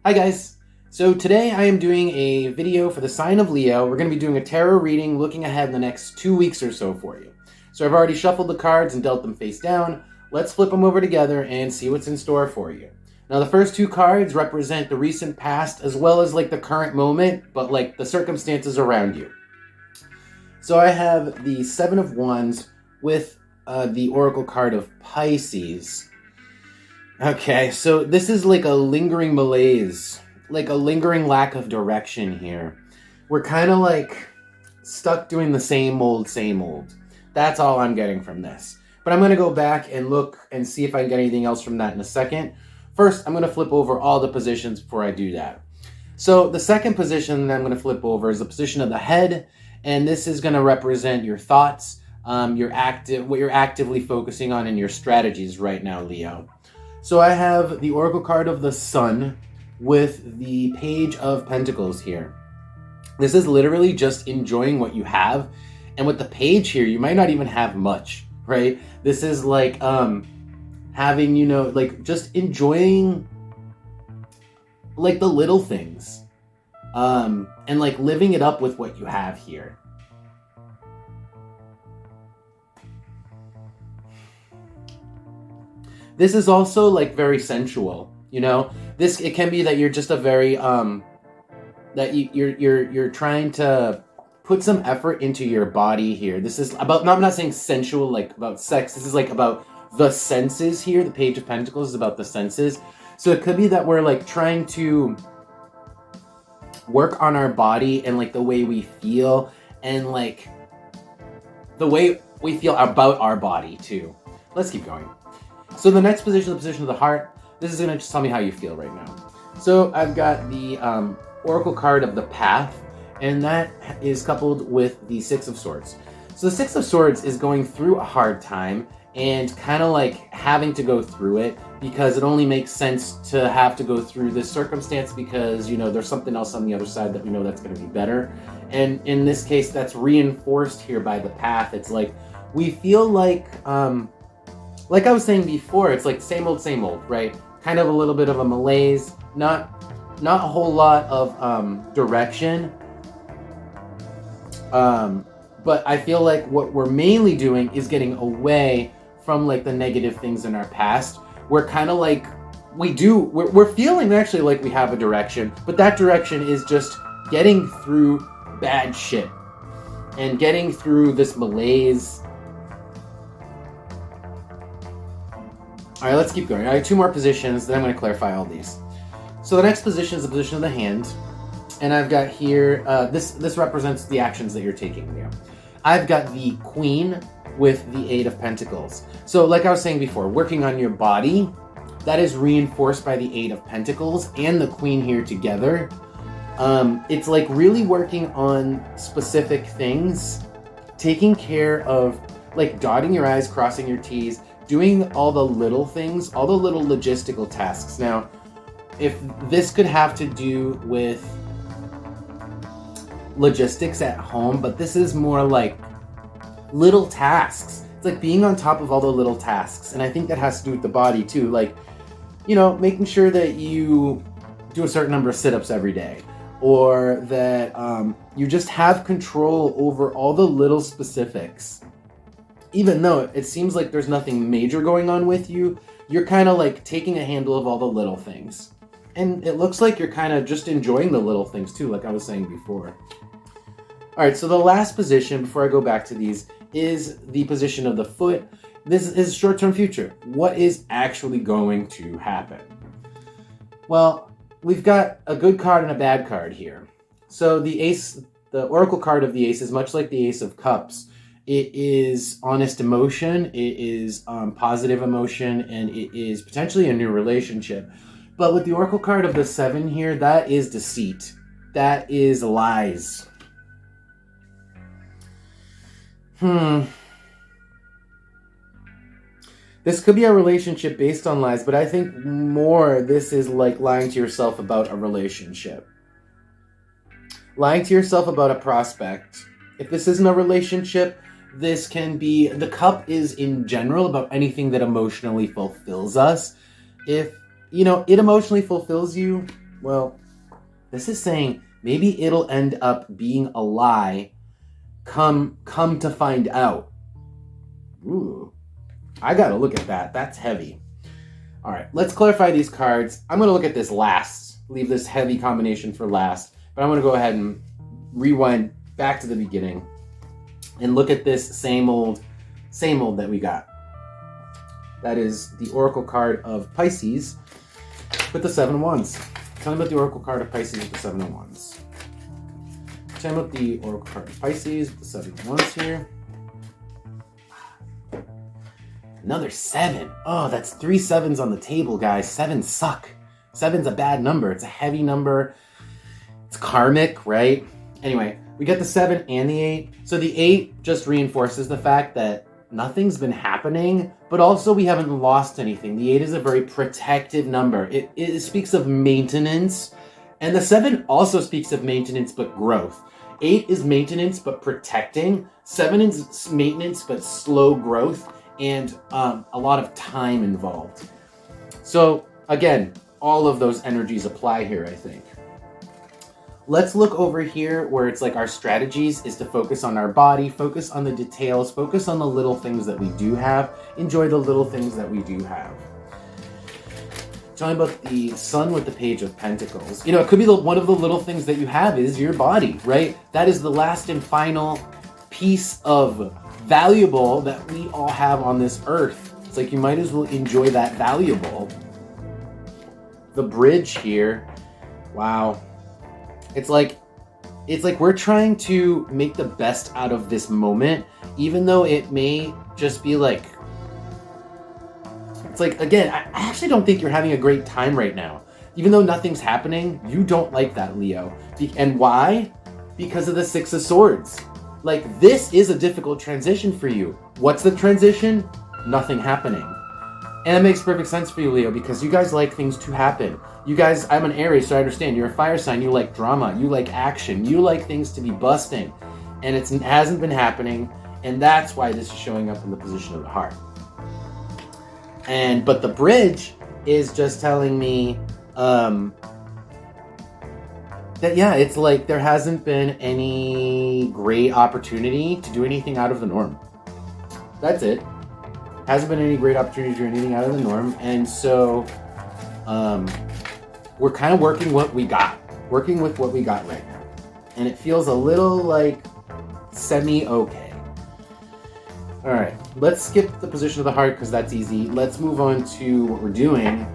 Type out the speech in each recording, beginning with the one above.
Hi guys! So today I am doing a video for the sign of Leo. We're going to be doing a tarot reading looking ahead in the next 2 weeks or so for you. So I've already shuffled the cards and dealt them face down. Let's flip them over together and see what's in store for you. Now the first 2 cards represent the recent past as well as like the current moment, but like the circumstances around you. So I have the 7 of Wands with the Oracle card of Pisces. Okay, so this is like a lingering malaise, like a lingering lack of direction here. We're kind of like stuck doing the same old, same old. That's all I'm getting from this. But I'm going to go back and look and see if I can get anything else from that in a second. First, I'm going to flip over all the positions before I do that. So the second position that I'm going to flip over is the position of the head, and this is going to represent your thoughts, what you're actively focusing on in your strategies right now, Leo. So I have the Oracle card of the Sun with the Page of Pentacles here. This is literally just enjoying what you have. And with the page here, you might not even have much, right? This is like having, like just enjoying like the little things and like living it up with what you have here. This is also like very sensual, it can be that you're just a very that you're trying to put some effort into your body here. This is about, I'm not saying sensual like about sex. This is like about the senses here. The Page of Pentacles is about the senses. So it could be that we're like trying to work on our body and like the way we feel and like the way we feel about our body too. Let's keep going. So the next position, the position of the heart, this is going to just tell me how you feel right now. So I've got the Oracle card of the Path, and that is coupled with the 6 of Swords. So the 6 of Swords is going through a hard time and kind of like having to go through it because it only makes sense to have to go through this circumstance because, there's something else on the other side that we know that's going to be better. And in this case, that's reinforced here by the Path. It's like we feel like I was saying before, it's like same old, right? Kind of a little bit of a malaise, not a whole lot of direction. But I feel like what we're mainly doing is getting away from like the negative things in our past. We're kind of like, we're feeling actually like we have a direction, but that direction is just getting through bad shit and getting through this malaise. All right, let's keep going. I have 2 more positions, then I'm going to clarify all these. So the next position is the position of the hand. And I've got here, this represents the actions that you're taking, Leo. I've got the Queen with the 8 of Pentacles. So like I was saying before, working on your body, that is reinforced by the 8 of Pentacles and the Queen here together. It's like really working on specific things, taking care of like dotting your I's, crossing your T's, doing all the little things, all the little logistical tasks. Now, if this could have to do with logistics at home, but this is more like little tasks. It's like being on top of all the little tasks. And I think that has to do with the body too. Like, making sure that you do a certain number of sit-ups every day, or that you just have control over all the little specifics. Even though it seems like there's nothing major going on with you, you're kind of like taking a handle of all the little things. And it looks like you're kind of just enjoying the little things too, like I was saying before. All right, so the last position, before I go back to these, is the position of the foot. This is short-term future. What is actually going to happen? Well, we've got a good card and a bad card here. So the Ace, the Oracle card of the Ace is much like the Ace of Cups. It is honest emotion, it is positive emotion, and it is potentially a new relationship. But with the Oracle card of the 7 here, that is deceit. That is lies. This could be a relationship based on lies, but I think more this is like lying to yourself about a relationship. Lying to yourself about a prospect. If this isn't a relationship, this can be, the cup is in general about anything that emotionally fulfills us. If, it emotionally fulfills you, Well, this is saying maybe it'll end up being a lie. Come to find out. Ooh, I gotta look at that. That's heavy. All right, let's clarify these cards. I'm gonna look at this last. Leave this heavy combination for last. But I'm gonna go ahead and rewind back to the beginning and look at this same old that we got. That is the Oracle card of Pisces with the 7 of Wands. Tell me about the Oracle card of Pisces with the 7 of Wands. Tell me about the Oracle card of Pisces with the 7 of Wands here. Another 7. Oh, that's 3 7s on the table, guys. 7s suck. 7's a bad number. It's a heavy number. It's karmic, right? Anyway, we get the 7 and the 8. So the 8 just reinforces the fact that nothing's been happening, but also we haven't lost anything. The 8 is a very protective number. It speaks of maintenance, and the 7 also speaks of maintenance but growth. 8 is maintenance but protecting. 7 is maintenance but slow growth, and a lot of time involved. So again, all of those energies apply here, I think. Let's look over here where it's like our strategies is to focus on our body, focus on the details, focus on the little things that we do have, enjoy the little things that we do have. Tell me about the Sun with the Page of Pentacles. You know, it could be one of the little things that you have is your body, right? That is the last and final piece of valuable that we all have on this earth. It's like you might as well enjoy that valuable. The bridge here, wow. It's like we're trying to make the best out of this moment, even though it may just be like, it's like, again, I actually don't think you're having a great time right now. Even though nothing's happening, you don't like that, Leo. And why? Because of the 6 of Swords. Like, this is a difficult transition for you. What's the transition? Nothing happening. And it makes perfect sense for you, Leo, because you guys like things to happen. You guys, I'm an Aries, so I understand. You're a fire sign. You like drama. You like action. You like things to be busting. And it hasn't been happening. And that's why this is showing up in the position of the heart. But the bridge is just telling me that, yeah, it's like there hasn't been any great opportunity to do anything out of the norm. That's it. Hasn't been any great opportunity to do anything out of the norm. And so we're kind of working with what we got right now. And it feels a little like semi-okay. All right, let's skip the position of the heart because that's easy. Let's move on to what we're doing.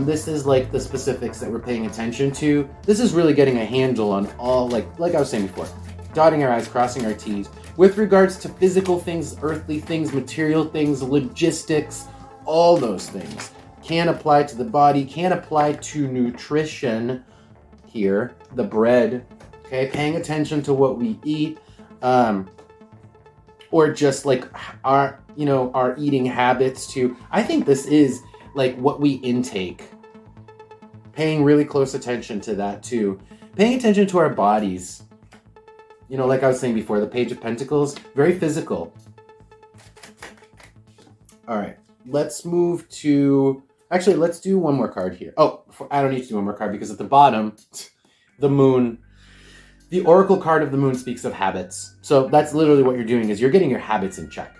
This is like the specifics that we're paying attention to. This is really getting a handle on all, like I was saying before, dotting our I's, crossing our T's. With regards to physical things, earthly things, material things, logistics, all those things can apply to the body, can apply to nutrition here, the bread, okay? Paying attention to what we eat, or just like our eating habits too. I think this is like what we intake. Paying really close attention to that too. Paying attention to our bodies. You know, like I was saying before, the Page of Pentacles, very physical. All right, let's move to... Actually, let's do one more card here. Oh, I don't need to do one more card because at the bottom, the moon, the Oracle card of the moon speaks of habits. So that's literally what you're doing is you're getting your habits in check.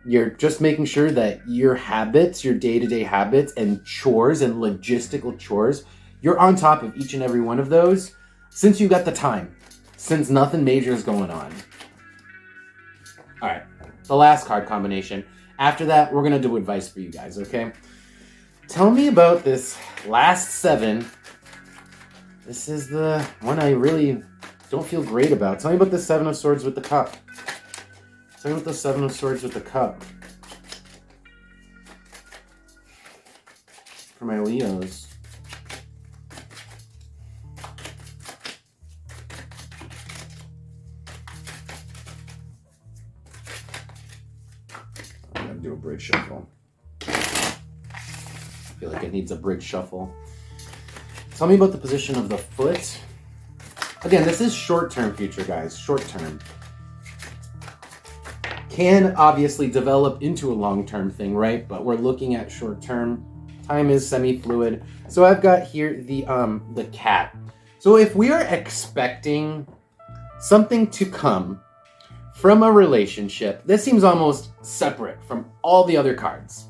You're just making sure that your habits, your day-to-day habits and chores and logistical chores, you're on top of each and every one of those since you got the time. Since nothing major is going on. All right, the last card combination. After that, we're going to do advice for you guys, okay? Tell me about this last 7. This is the one I really don't feel great about. Tell me about the 7 of Swords with the Cup. Tell me about the 7 of Swords with the Cup. For my Leos. Do a bridge shuffle. I feel like it needs a bridge shuffle. Tell me about the position of the foot. Again, this is short-term future, guys. Short-term. Can obviously develop into a long-term thing, right? But we're looking at short-term. Time is semi-fluid. So I've got here the cat. So if we are expecting something to come from a relationship, this seems almost separate from all the other cards.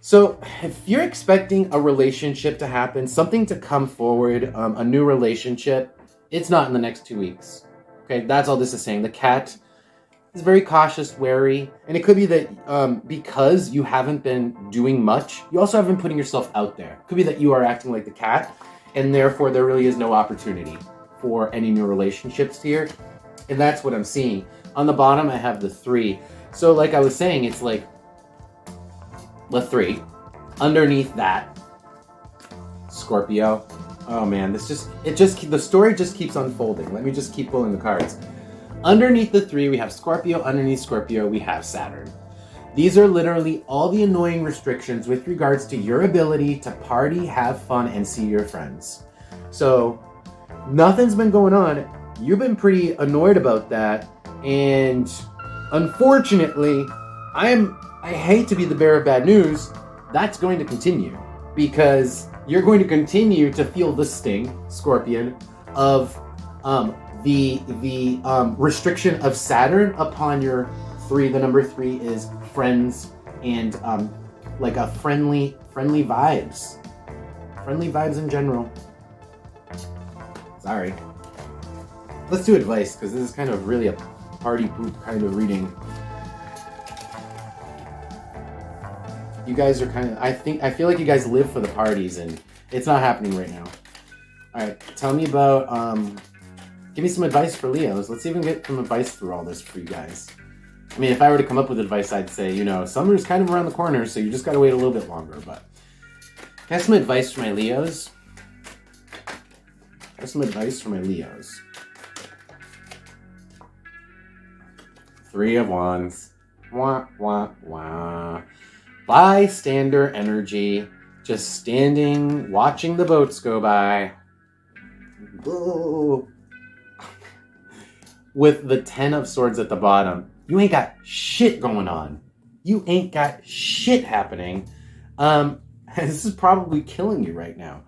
So if you're expecting a relationship to happen, something to come forward, a new relationship, it's not in the next 2 weeks. Okay, that's all this is saying. The cat is very cautious, wary, and it could be that because you haven't been doing much, you also haven't been putting yourself out there. It could be that you are acting like the cat, and therefore there really is no opportunity for any new relationships here. And that's what I'm seeing. On the bottom, I have the 3. So like I was saying, it's like the 3. Underneath that, Scorpio. Oh man, the story just keeps unfolding. Let me just keep pulling the cards. Underneath the 3, we have Scorpio. Underneath Scorpio, we have Saturn. These are literally all the annoying restrictions with regards to your ability to party, have fun, and see your friends. So nothing's been going on. You've been pretty annoyed about that. And unfortunately, I hate to be the bearer of bad news. That's going to continue because you're going to continue to feel the sting, Scorpion, of the restriction of Saturn upon your 3. The number 3 is friends and like a friendly vibes in general. Sorry. Let's do advice because this is kind of really a party poop kind of reading. You guys are kind of, I feel like you guys live for the parties and it's not happening right now. All right, tell me about, give me some advice for Leos. Let's even get some advice through all this for you guys. I mean, if I were to come up with advice, I'd say, you know, summer's kind of around the corner, so you just got to wait a little bit longer. But I have some advice for my Leos. I have some advice for my Leos. 3 of Wands. Wah, wah, wah. Bystander energy. Just standing, watching the boats go by. Whoa. With the 10 of Swords at the bottom. You ain't got shit going on. You ain't got shit happening. This is probably killing you right now.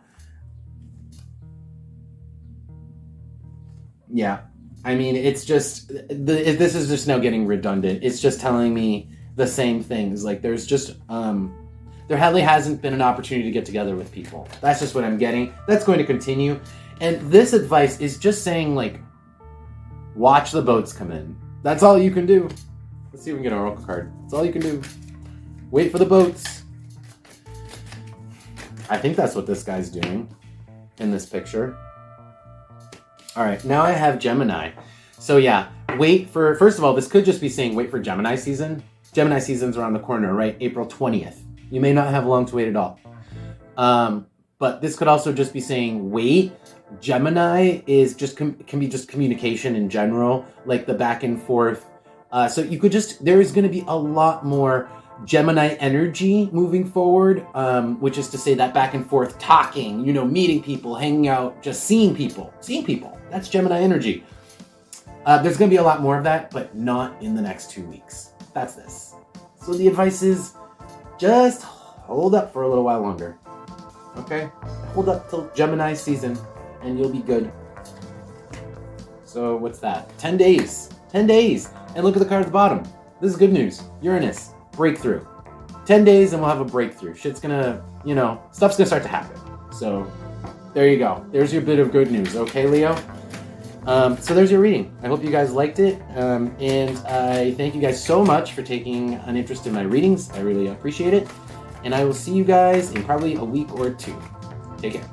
Yeah. I mean, it's just, this is just now getting redundant. It's just telling me the same things. Like, there's just, there hardly hasn't been an opportunity to get together with people. That's just what I'm getting. That's going to continue. And this advice is just saying, like, watch the boats come in. That's all you can do. Let's see if we can get an oracle card. That's all you can do. Wait for the boats. I think that's what this guy's doing in this picture. All right, now I have Gemini. So yeah, wait for, first of all, this could just be saying wait for Gemini season. Gemini season's around the corner, right? April 20th. You may not have long to wait at all. But this could also just be saying wait. Gemini is just can be just communication in general, like the back and forth. So you could just, there is going to be a lot more Gemini energy moving forward, which is to say that back and forth talking, you know, meeting people, hanging out, just seeing people. That's Gemini energy. There's going to be a lot more of that, but not in the next 2 weeks. That's this. So the advice is just hold up for a little while longer. Okay? Hold up till Gemini season and you'll be good. So what's that? 10 days. 10 days. And look at the card at the bottom. This is good news. Uranus. Breakthrough. 10 days and we'll have a breakthrough. Shit's gonna, you know, stuff's gonna start to happen. So there you go. There's your bit of good news. Okay, Leo? So there's your reading. I hope you guys liked it. And I thank you guys so much for taking an interest in my readings. I really appreciate it. And I will see you guys in probably a week or 2. Take care.